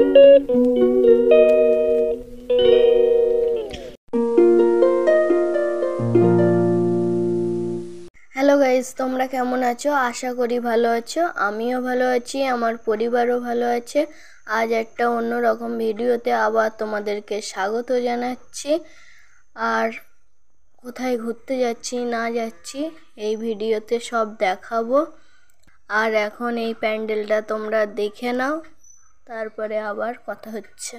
Hello guys, তোমরা কেমন আছো? আশা করি ভালো আছো। আমিও ভালো আছি, আমার পরিবারও ভালো আছে। আজ একটা অন্যরকম ভিডিওতে আবার তোমাদেরকে স্বাগত জানাচ্ছি। আর কোথায় ঘুরতে যাচ্ছি না যাচ্ছি এই ভিডিওতে সব দেখাবো। আর এখন এই প্যান্ডেলটা তোমরা দেখে নাও, তারপরে আবার কথা হচ্ছে।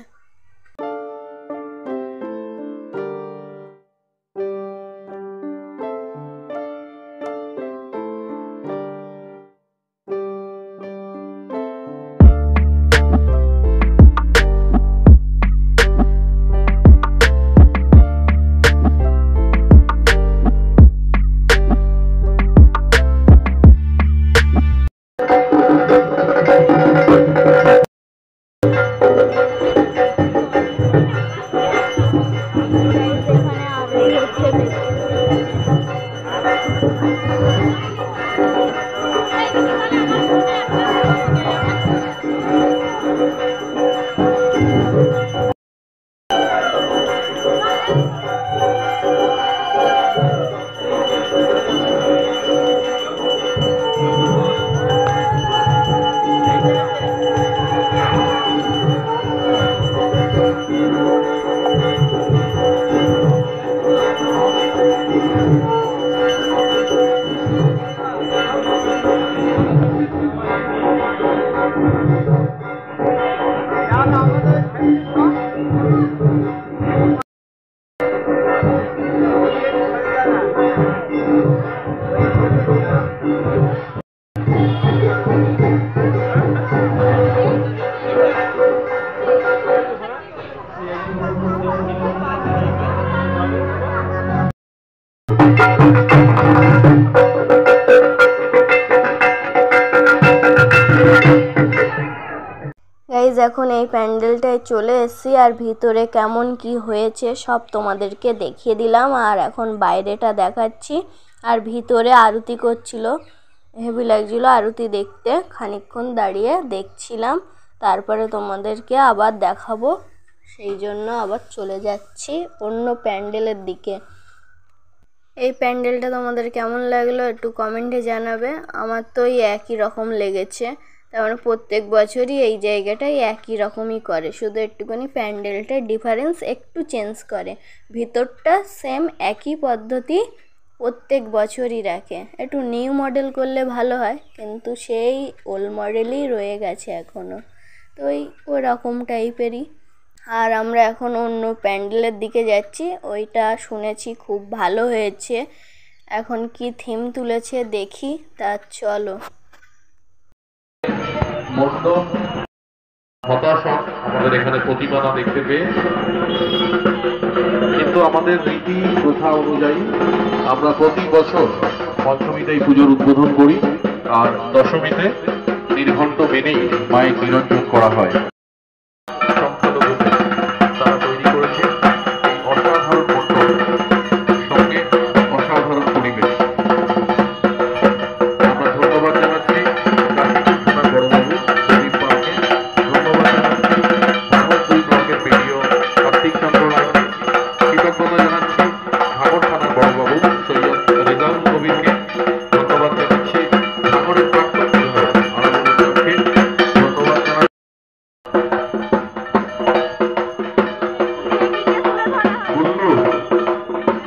গাইজ, এখন এই প্যান্ডেলটায় চলে এসেছি, আর ভিতরে কেমন কি হয়েছে সব তোমাদেরকে দেখিয়ে দিলাম। আর এখন বাইরেটা দেখাচ্ছি। আর ভিতরে আরতি করছিল, হেভি লাগছিল আরতি দেখতে। খানিকক্ষণ দাঁড়িয়ে দেখছিলাম, তারপরে তোমাদেরকে আবার দেখাবো। সেই জন্য আবার চলে যাচ্ছি অন্য প্যান্ডেলের দিকে। এই প্যান্ডেলটা তোমাদের কেমন লাগলো একটু কমেন্টে জানাবে। আমার তো এই একই রকম লেগেছে। তার মানে প্রত্যেক বছরই এই জায়গাটায় একই রকমই করে, শুধু একটুখানি প্যান্ডেলটার ডিফারেন্স একটু চেঞ্জ করে। ভিতরটা সেম একই পদ্ধতি প্রত্যেক বছরই রাখে। একটু নিউ মডেল করলে ভালো হয়, কিন্তু সেই ওল্ড মডেলই রয়ে গেছে এখনও। তো ওই রকম টাইপেরই। আর আমরা এখন অন্য প্যান্ডেলের দিকে যাচ্ছি। ওইটা শুনেছি খুব ভালো হয়েছে। এখন কি থিম তুলেছে দেখি, তা চলো। আমাদের এখানে প্রতিমা না দেখতে পেয়ে, কিন্তু আমাদের রীতি প্রথা অনুযায়ী আমরা প্রতি বছর পঞ্চমীতেই পুজোর উদ্বোধন করি, আর দশমীতে নির্ঘণ্ট মেনেই মায়ের নিরঞ্জন করা হয়। তারা তৈরি করেছে অসাধারণ মণ্ডপ, সঙ্গে অসাধারণ পরিবেশ। আমরা ধন্যবাদ জানাচ্ছি বড়বাবু প্রদীপ পালকে, ধন্যবাদ জানাচ্ছি ভাগবত ব্লকের ভিডিও কার্তিক চন্দ্র রায়কে, কৃতজ্ঞতা জানাচ্ছি ভাগর থানার বড়বাবু সৈয়দ রেজাউল কবিরকে, ধন্যবাদ জানাচ্ছি ভাগরের প্রাক্তন বিধায়ক আলাদুল ইসলামকে, ধন্যবাদ জানাচ্ছি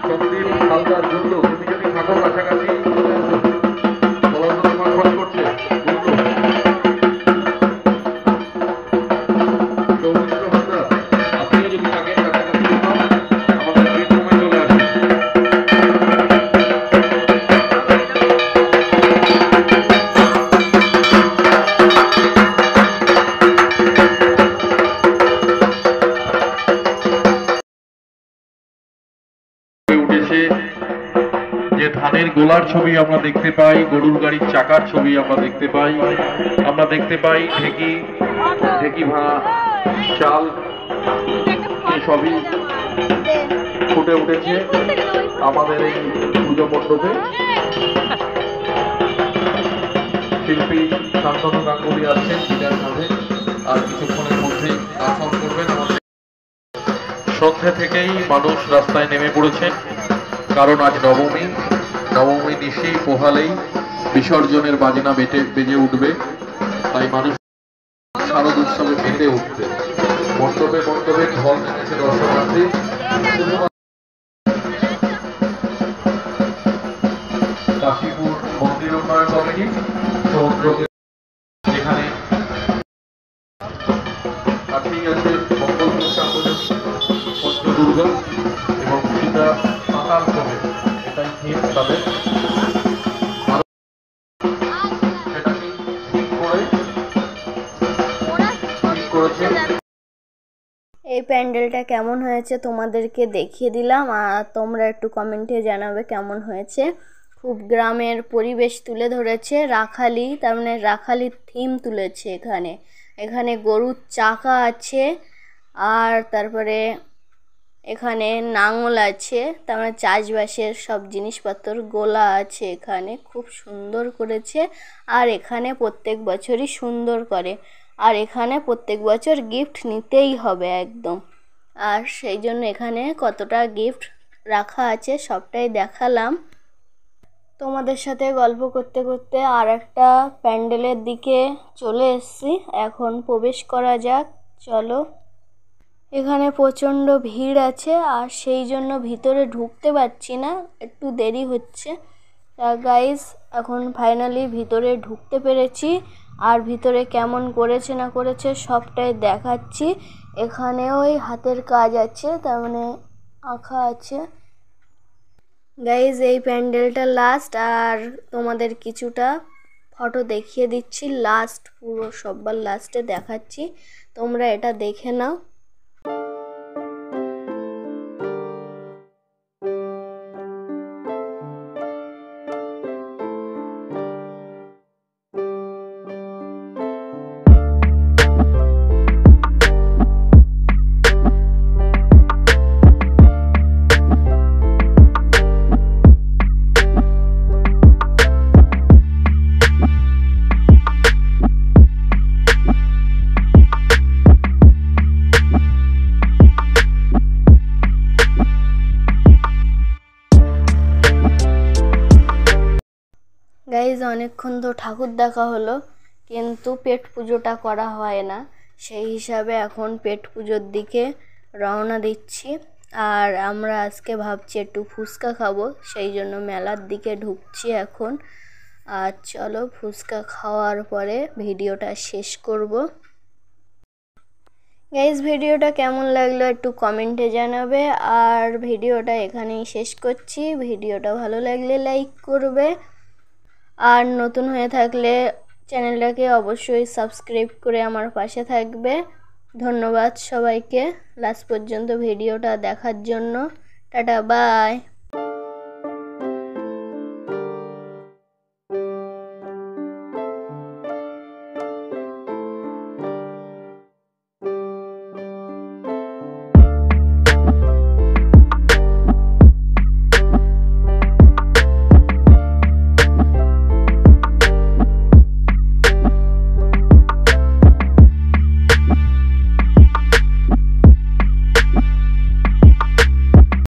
সন্দীপ হালদার জন্য। তুমি যদি থাকো কাছাকাছি চলে আসো, পড়াশোনা আমার খোঁজ করছে। সৌমিত্র হালদার, আপনিও যদি থাকেন কাছাকাছি আমাদের প্রিন্টরুমে চলে আসুন। উঠেছে যে ধানের গোলার ছবি আমরা দেখতে পাই, গরুর গাড়ির চাকার ছবি আমরা দেখতে পাই, আমরা দেখতে পাই ঢেকি ভাঙা চাল, সবই ফুটে উঠেছে আমাদের এই পুজো মণ্ডপে। শিল্পী শান্তনু গাঙ্গুলি আসছেন গিটার কাঁধে, আর কিছুক্ষণের মধ্যেই সন্ধ্যে থেকেই মানুষ রাস্তায় নেমে পড়েছেন, কারণ আজ নবমী নিশি পোহালেই বিসর্জনের বাজনা বেজে উঠবে। তাই মানুষ শারদ উৎসবে মেতে উঠবে। মণ্ডপে মণ্ডপে ঢল নেমেছে দর্শনার্থী। কাশীপুর মন্দির উন্নয়ন কমিটি সমুদ্রকে যেখানে কাছেই আছে মঙ্গলপুর পঞ্চদুর্গা এবং সীতা পাতাল হবে, এটাই থিম তাদের। সেটাকে ঠিক করেছে। এই প্যান্ডেলটা কেমন হয়েছে তোমাদেরকে দেখিয়ে দিলাম, আর তোমরা একটু কমেন্টে জানাবে কেমন হয়েছে। খুব গ্রামের পরিবেশ তুলে ধরেছে, রাখালি, তার মানে রাখালির থিম তুলেছে। এখানে গরুর চাকা আছে, আর তারপরে এখানে নাঙল আছে, তার মানে চাষবাসের সব জিনিসপত্র গোলা আছে। এখানে খুব সুন্দর করেছে, আর এখানে প্রত্যেক বছরই সুন্দর করে, আর এখানে প্রত্যেক বছর গিফট নিতেই হবে একদম। আর সেই জন্য এখানে কতটা গিফট রাখা আছে সবটাই দেখালাম। তোমাদের সাথে গল্প করতে করতে আর একটা প্যান্ডেলের দিকে চলে এসেছি, এখন প্রবেশ করা যাক, চলো। এখানে প্রচণ্ড ভিড় আছে, আর সেই জন্য ভিতরে ঢুকতে পারছি না, একটু দেরি হচ্ছে। গাইস, এখন ফাইনালি ভিতরে ঢুকতে পেরেছি, আর ভিতরে কেমন করেছে না করেছে সবটাই দেখাচ্ছি। এখানে ওই হাতের কাজ আছে, তার মানে আঁকা আছে। গাইস, এই প্যান্ডেলটা লাস্ট, আর তোমাদের কিছুটা ফটো দেখিয়ে দিচ্ছি লাস্ট, পুরো সবার লাস্টে দেখাচ্ছি, তোমরা এটা দেখে নাও। গাইজ, অনেকক্ষণ তো ঠাকুর দেখা হলো, কিন্তু পেট পুজোটা করা হয় না, সেই হিসাবে এখন পেট পুজোর দিকে রওনা দিচ্ছি। আর আমরা আজকে ভাবছি একটু ফুচকা খাবো, সেই জন্য মেলার দিকে ঢুকছি এখন। আর চলো, ফুচকা খাওয়ার পরে ভিডিওটা শেষ করব। গাইজ, ভিডিওটা কেমন লাগলো একটু কমেন্টে জানাবে, আর ভিডিওটা এখানেই শেষ করছি। ভিডিওটা ভালো লাগলে লাইক করবে, আর নতুন হয়ে থাকলে চ্যানেলটাকে অবশ্যই সাবস্ক্রাইব করে আমার পাশে থাকবে। ধন্যবাদ সবাইকে লাস্ট পর্যন্ত ভিডিওটা দেখার জন্য। Tata, by.